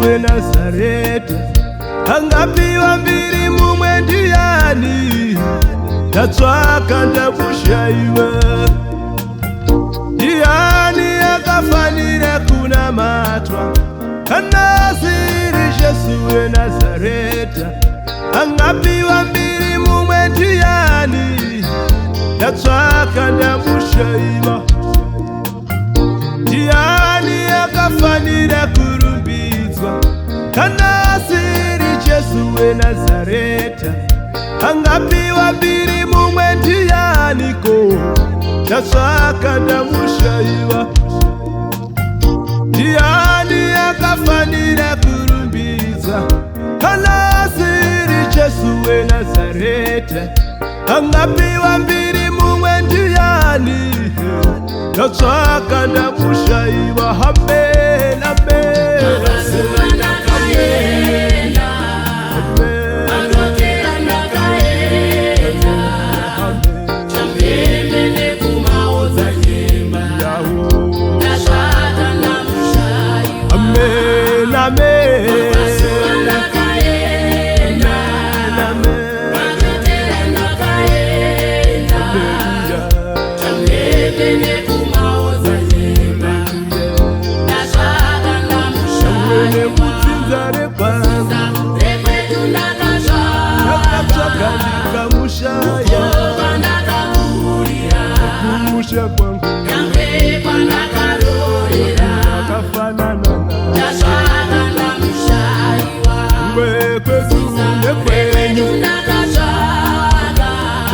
weNazareta. Angapiwa mbiri mumwe ndiani, ndatsvaka ndakushaiwa. Ndiani akafanira kunamatwa kana siri Jesu weNazareta? Angapiwa mbiri mumwe ndiani, ndatsvaka ndakushaiwa. Ndiani akafanira kurumbidzwa kana siri Jesu weNazareta? Angapiwa mbiri mumwe ndianiko, ndatsvaka ndamushaiwa. Ndiani akafanira kurumbidzwa kana siri Jesu weNazareta? Angapiwa mbiri mumwe ndiani, ndatsvaka ndamushaiwa. Amen, amen.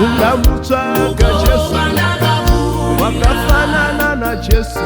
Ungamutsvaka Jesu, wakafanana na Jesu.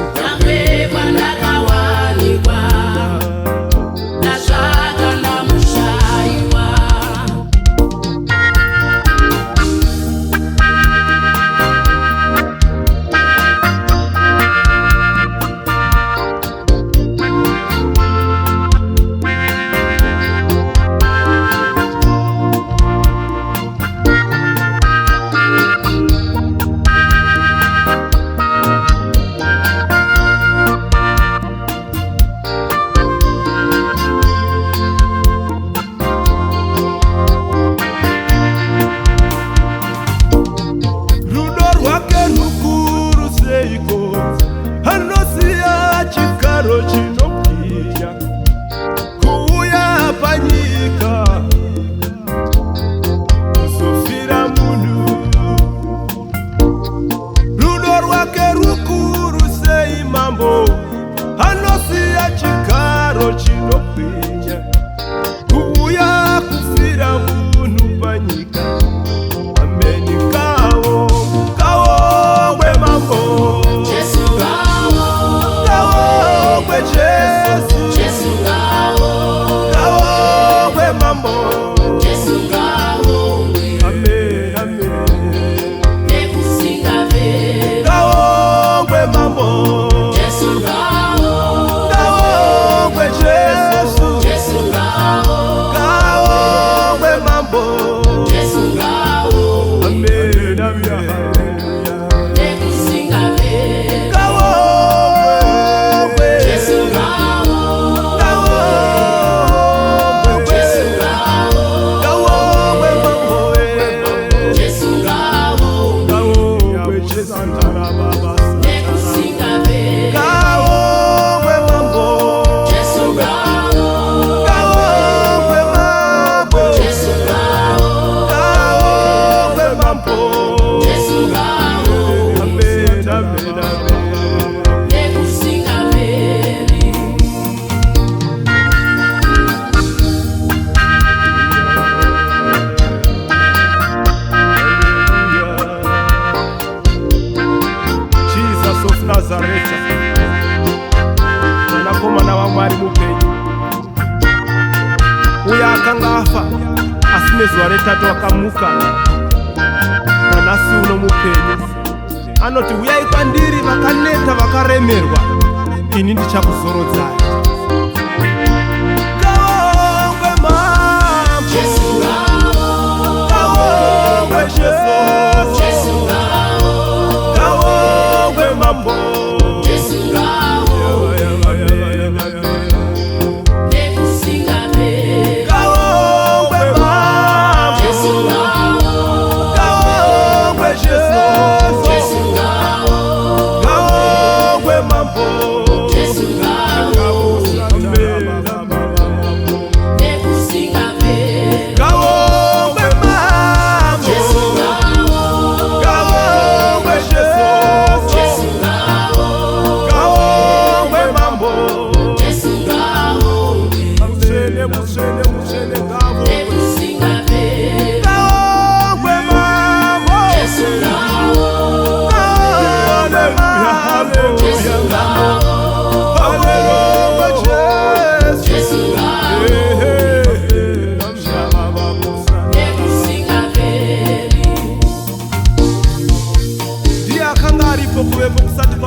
Mwanakomana wa Mwari mupenyu, uya akanga afa asi nezuva retatu akamuka, nanasi uno mupenyu. Anoti uyai kwandiri vakaneta vakaremerwa, ini ndichakuzorodzai.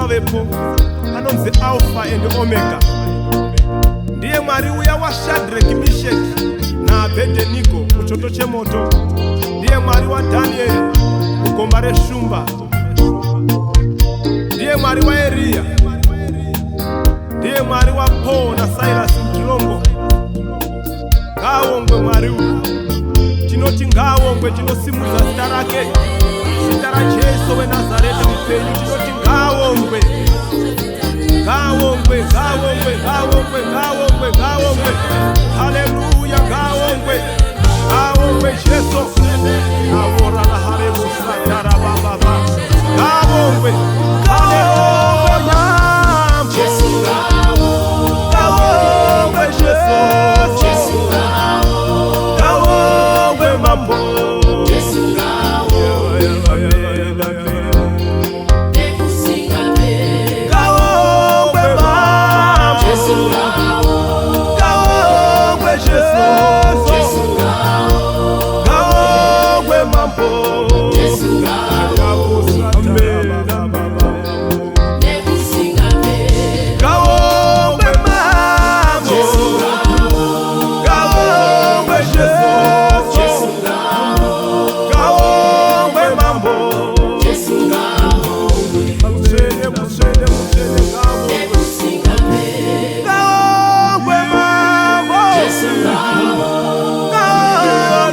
vavepo, anonzi Alpha and Omega. Ndiye Mwari uya wa Shadrach, Meshach na Abednego muchoto chemoto. Ndiye Mwari wa Daniel mugomba reshumba. Ndiye Mwari wa Elia. Ndiye Mwari wa Paul na Silas mtilongo. Ngawongwe Mwari uyu, tinoti ngawongwe, tinosimuza zita rake, zita ra Jesu weNazareta mupenyu, tinoti ngawongwe, ngawongwe, ngawongwe, ngawongwe, ngawongwe, ngawongwe, haleluya, ngawongwe, ngawongwe Jesu, ngawora la harebo satara baba, ngawongwe, haleluya, Jesu ngawongwe, Jesu, Jesu ngawongwe mambo, Jesu ngawongwe, ngawongwe mambo, Jesu ngawongwe, Jesu, Jesu ngawongwe mambo, Jesu ngawongwe,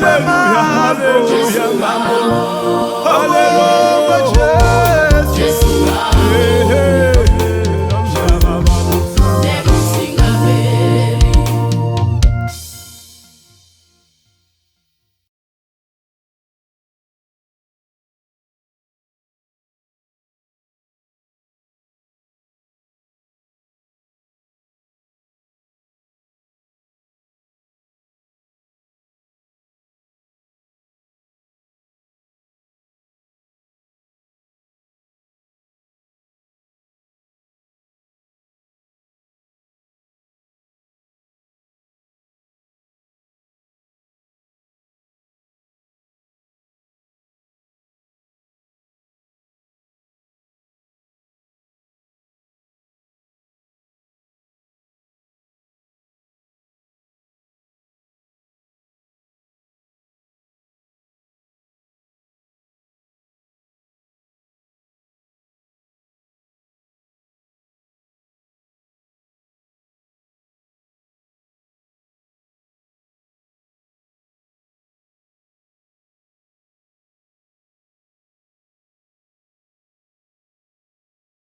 amen. Hallelujah, Jesus.